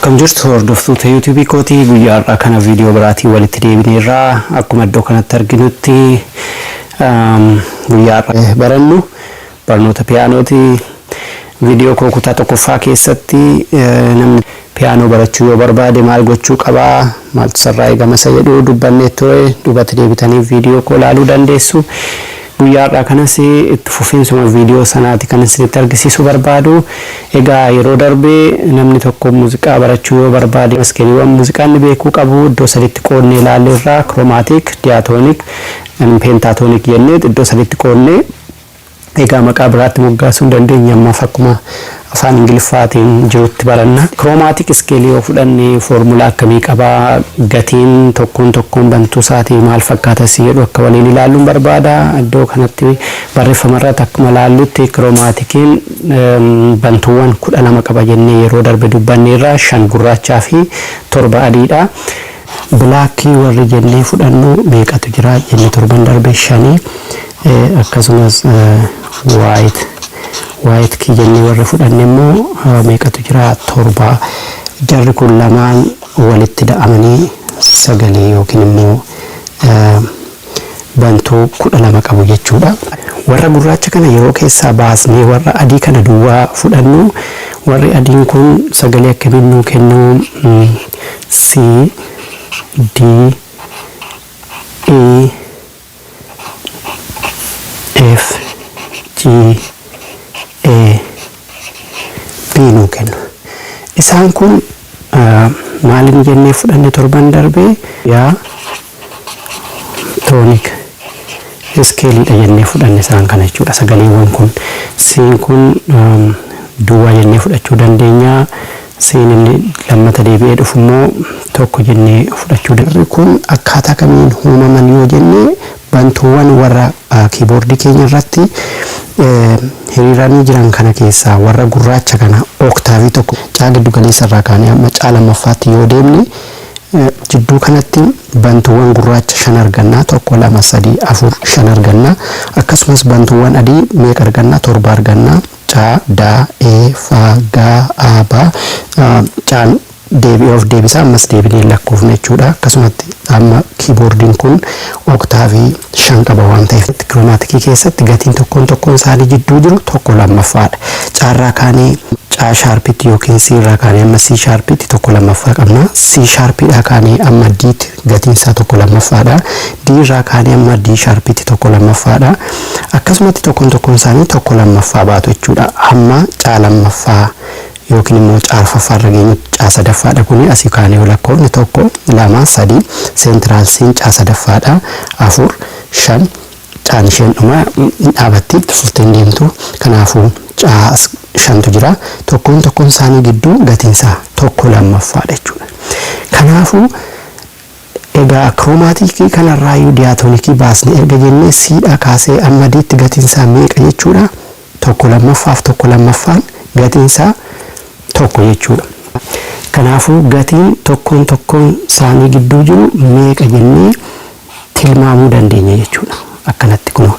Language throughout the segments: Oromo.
Akkam jirtu hordoftoota YouTube kootii guyyaa har'aa kana viidiyoo biraatiin walitti deebineerra akkuma iddoo kanatti arginutti guyyaa har'aa barannu barnoota piyaanooti. Viidiyoo koo kutaa tokkoffaa keessatti namni piyaanoo barachuu yoo barbaade maal gochuu qaba, maaltu sarraa eegama isa jedhu dubbannee ture. Duubatti deebitanii viidiyoo koo ilaaluu dandeessu. Guyyaa har'aa kanas itti fufiinsuma viidiyoo sanaati kan isinitti argisiisuu barbaadu. Egaa yeroo darbee namni tokko muuziqaa barachuu yoo barbaade maskeeniiwwan muuziqaa inni beekuu qabu iddoo sadiitti qoodnee ilaalleerra: kiroomaatiik, diyaatoonik, peentaatoonik jennee iddoo sadiitti qoodnee egaa maqaa biraatti moggaasuu dandeenya. Ammaaf akkuma afaan Ingiliffaatiin jirutti baranna. Kiroomaatiik iskeelii yoo fudhanne foormulaa akkamii qabaa, gatiin tokkoon bantuu isaatii maal fakkaata si jedhu akka waliin ilaaluun barbaada. Iddoo kanatti barreeffama irratti akkuma ilaallutti kiroomaatikiin bantuuwwan 12 qaba jennee yeroo darbe dubbanneerra. 5 gurraachaa fi 7 adiidha. Bilaakii warri jennee fudhannu meeqatu jira jennee torban darbe 5 akkasumas waayit kii jennee warra fudhanne immoo meeqatu jira 7. Jarri kun lamaan walitti da'amanii sagalee yookiin immoo bantuu 12 qabu jechuudha. Warra gurraacha kana yeroo keessaa baasnee warra adii kana duwwaa fudhannu, warri adiin kun sagalee akkamiin nuu kennu? C, D, E, F, G, A, B nuu kennu. Isaan kun maalin jennee fudhanne torban darbee? Yaa toonik iskeeliidha jennee fudhanne isaan kana jechuudha. Sagaleewwan kun siin kun duwwaa jennee fudhachuu dandeenya. Siin inni lammata deebi'ee dhufu immoo tokko jennee fudhachuu dandeenya. Kun akkaataa kamiin uumaman yoo jennee bantuuwwan warra kiiboordii keenya irratti hiriiranii jiran kana keessaa warra gurraacha kana oktaavii tokko caa giddu galeessa irraa kaanee amma caa lammaffaatti yoo deemne jidduu kanatti bantuuwwan gurraacha 5 argannaa. 1 2 3 4 5 argannaa. Akkasumas bantuuwwan adii meeqa argannaa? 7 argannaa. Caa, daa, ee, faa, gaa, aabaa, caan deebisaa ammas deebinee lakkoofne jechuudha. Akkasumatti amma kiiboordiin kun oktaavii 5 qaba waan ta'eef kiroomaatiikii keessatti gatiin tokkoon isaanii jidduu jiru 1 lammaffaadha. Caarraa kaanee caa shaarpitti yookiin C irraa kaanee amma C shaarpitti 1 lammaffaa qabna. C shaarpidhaa kaanee amma D'tti gatiin isaa 1 lammaffaadha. D irraa kaanee amma D shaarpitti 1 lammaffaadha. Akkasumatti tokkoon isaanii 1 lammaffaa baatu jechuudha. Amma caa lammaffaa yookiin immoo caarfaffaa irra geenyu caa sadaffaadha. Kuni asii kaanee yoo lakkoofne 1 2 3 seentiraal C'n caa sadaffaadha. 4 5 caan isheen dhuma dhaabatti furteen deemtu. Kanaafuu caa 5tu jira. Tokkoon isaanii gidduu gatiin isaa 1 lammaffaadha jechuudha. Kanaafuu egaa kiroomaatiikii kanarraayyuu diyaatoonikii baasnee erga jennee C'dhaa kaasee amma D'tti gatiin isaa meeqa jechuudha? 1 lammaffaaf 1 lammaffaan gatiin isaa 1 jechuudha. Kanaafuu gatiin tokkoon isaanii gidduu jiru meeqa jennee tilmaamuu dandeenya jechuudha. Akkanatti kun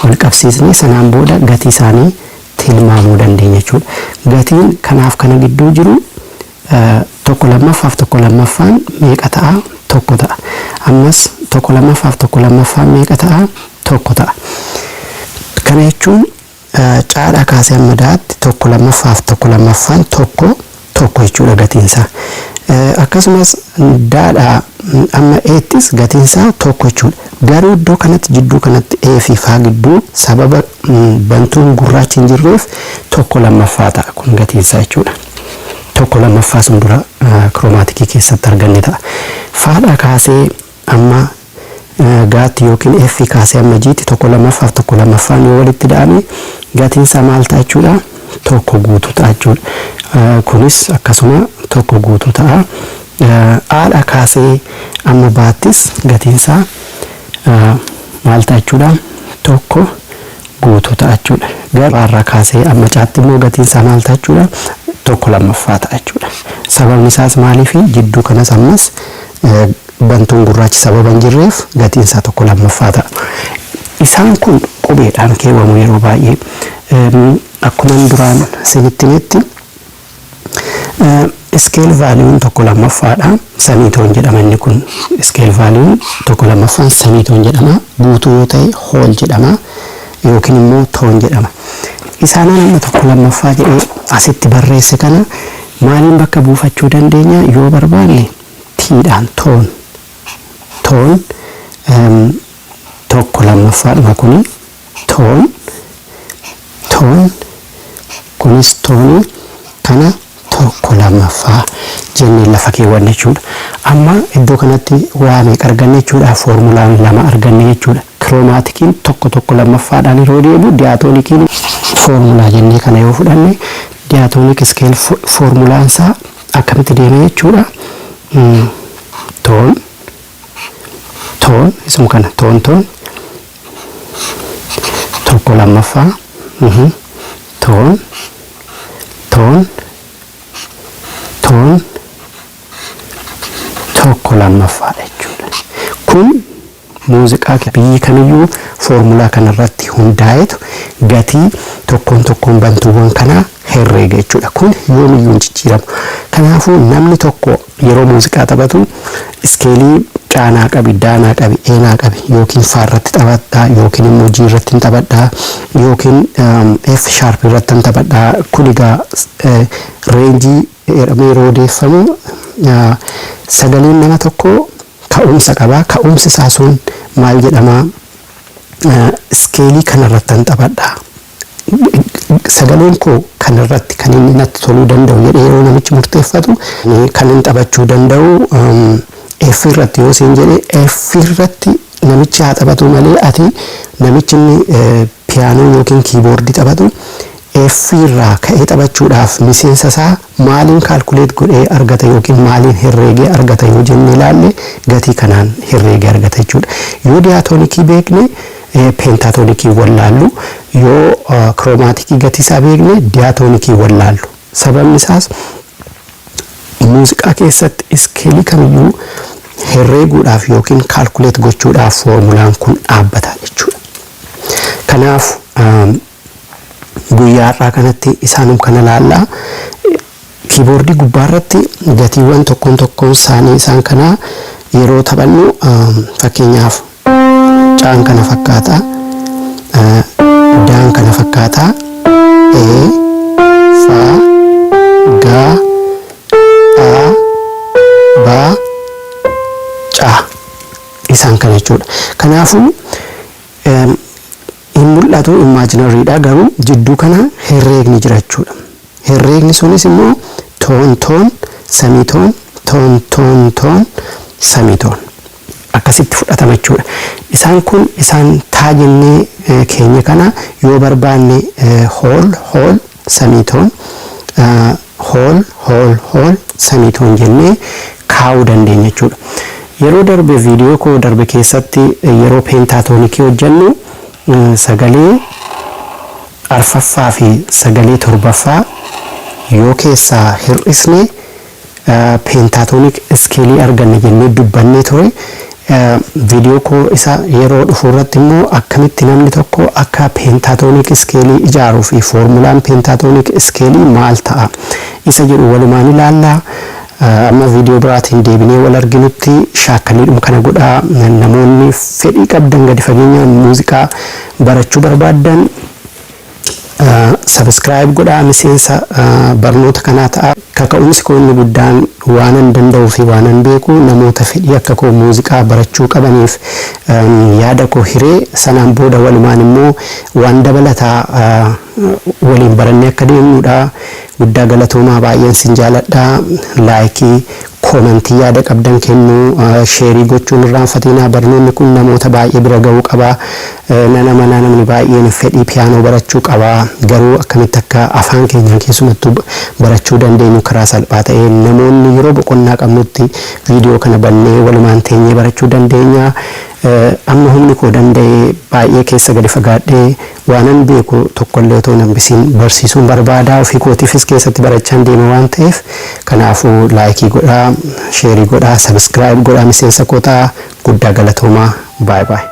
wal qabsiisnee sanaan booda gatii isaanii tilmaamuu dandeenya jechuudha. Gatiin kanaaf kana gidduu jiru 1 lammaffaaf 1 lammaffaan meeqa ta'a? 1 ta'a. Ammas 1 lammafaaf 1 lammaffaan meeqa ta'a? 1 ta'a. Kana jechuun caadhaa kaasee amma daatti 1 lammafaaf 1 lammaffaan 1 jechuudha gatiin isaa. Akkasumas daadhaa amma eettis gatiin isaa 1 jechuudha. Garuu iddoo kanatti jidduu kanatti e fi faa gidduu sababa bantuun gurraachi hin jirreef 1 lammaffaa ta'a kun gatiin isaa jechuudha. 1 lammaffaa sun dura kiroomaatiikii keessatti arganne ta'a. Faadhaa kaasee amma gaatti yookiin F kaasee amma G'tti 1 lammafaaf 1 lammaffaan yoo walitti da'ame gatiin isaa maal ta'a jechuudha? 1 guutuu ta'a jechuudha. Kunis akkasuma 1 guutuu ta'a. Aadhaa kaasee amma baattis gatiin isaa maal ta'a jechuudha? 1 guutuu ta'a jechuudha. Gaarraa kaasee amma caatti immoo gatiin isaa maal ta'a jechuudha? 1 lammaffaa ta'a jechuudha. Sababni isaas maaliif jidduu kanas ammas bantuun gurraachi sababa hin jirreef gatiin isaa 1 lammaffaa ta'a. Isaan kun qubeedhaan keewwamu yeroo baay'ee akkuma duraan isinitti himetti scale value tokko lammaffaadha semitoon jedhama inni kun scale value tokko lammaffaan semitoon jedhama guutuu yoo ta'e whole jedhama yookiin immoo tone jedhama isaan amma tokko lammaffaa jedhee asitti barreesse kana maaliin bakka buufachuu dandeenya yoo barbaanne tiidhaan tone tokko lammaffaadhuma kuni tone kunis tone kana tokko lammaffaa jennee lafa keewwanne jechuudha amma iddoo kanatti waa meeqa arganne jechuudha formulaan lama arganne jechuudha chromaticin tokko lammaffaadhaan yeroo deemu diatonicin formulaa jennee kana yoo fudhanne diatonic scale formulaan isaa akkamitti deema jechuudha tone isuma kana tone tokko lammaffaa tone tokko lammaffaa jechuudha kun muuziqaa biyyi kamiyyuu formulaa kanarratti hundaa'etu gatii tokkoon bantuuwwan kanaa herreega jechuudha kun yoomiyyuu hin jijjiiramu kanaafuu namni tokko yeroo muuziqaa taphatu iskeelii caanaa qabi daanaa qabi eenaa qabi yookiin faarratti taphadhaa yookiin immoo G irratti taphadhaa yookiin F sharp irratti taphadhaa kun egaa reenjii yeroo odeeffamu sagaleen nama tokko ka'umsa qaba ka'umsi isaa sun maal jedhama iskeelii kanarratti taphadhaa sagaleen koo kanarratti kan inni natti toluu danda'u jedhee yeroo namichi murteeffatu kan inni taphachuu danda'u F irratti yoo siin jedhee F irratti namichi haa taphatu malee ati namichi piyaanoo yookiin kiiboordii taphatu F irraa ka'ee taphachuudhaaf miseensa isaa maaliin kaalkuleet godhee argata yookiin maaliin herreegee argata yoo jennee ilaalle gatii kanaan herreegee argata jechuudha yoo diyaatoonikii beekne pentatonikii wallaallu yoo chromaticii gatii isaa beekne diyaatoonikii wallaallu sababni isaas muuziqaa keessatti iskeelii kamiyyuu herreeguudhaaf yookiin kaalkuleet gochuudhaaf formulaan kun dhaabbata jechuudha kanaaf guyyaa har'aa kanatti isaanum kana laallaa kiiboordii gubbaarratti gatiiwwan tokkoon isaanii isaan kana yeroo taphannu fakkeenyaaf caan kana fakkaata daan kana fakkaata e fa ga a ba ca isaan kana jechuudha kanaafuu hin mul'atu imaajinariidha garuu jidduu kana herreegni jira jechuudha herreegni sunis immoo toon semitoon semitoon akkasitti fudhatama jechuudha isaan kun isaan taajennee keenya kana yoo barbaanne hool semitoon hool semitoon jennee kaa'uu dandeenya jechuudha yeroo darbe viidiyoo koo darbe keessatti yeroo pentatonikii hojjennu sagalee arfaffaa fi sagalee torbaffaa yoo keessaa hir'isne pentatonic iskeelii arganne jennee dubbannee ture viidiyoo koo isa yeroo dhufu irratti immoo akkamitti namni tokko akka pentatonic iskeelii ijaaruu fi formulaan pentatonic iskeelii maal ta'a isa jedhu walumaan ilaallaa amma viidiyoo biraatiin deebinee wal arginutti shaakaliidhuma kana godhaa namoonni fedhii qabdan gadi fageenya muuziqaa barachuu barbaadan subscribe godhaa miseensa barnoota kanaa ta'a kaka'umsi koo inni guddaan waanan danda'uu fi waanan beeku namoota fedhii akka koo muuziqaa barachuu qabaniif yaada koo hiree sanaan booda walumaan immoo waan dabalataa waliin barannee akka deemnudha guddaa galatoomaa baay'een sin jaaladha laayikii koomentii yaada qabdan kennuu sheerii gochuun irraanfatinaa barnoonni kun namoota baay'ee bira ga'uu qaba namni baay'een fedhii piyaanoo barachuu qaba garuu akkamitti akka afaan keenyaan keessumattuu barachuu dandeenyu karaa salphaa ta'een namoonni yeroo boqonnaa qabnutti viidiyoo kana bannee walumaan teenyee barachuu dandeenya amma humni koo danda'e baay'ee keessa gadi fagaadhee waanan beeku tokkollee otoo hambisiin barsiisuun barbaadaa ofii kootiifis keessatti barachaan deema waan ta'eef kanaafuu laayikii godhaa sheerii godhaa sabskraayib godhaa miseensa kootaa guddaa galatoomaa baay baay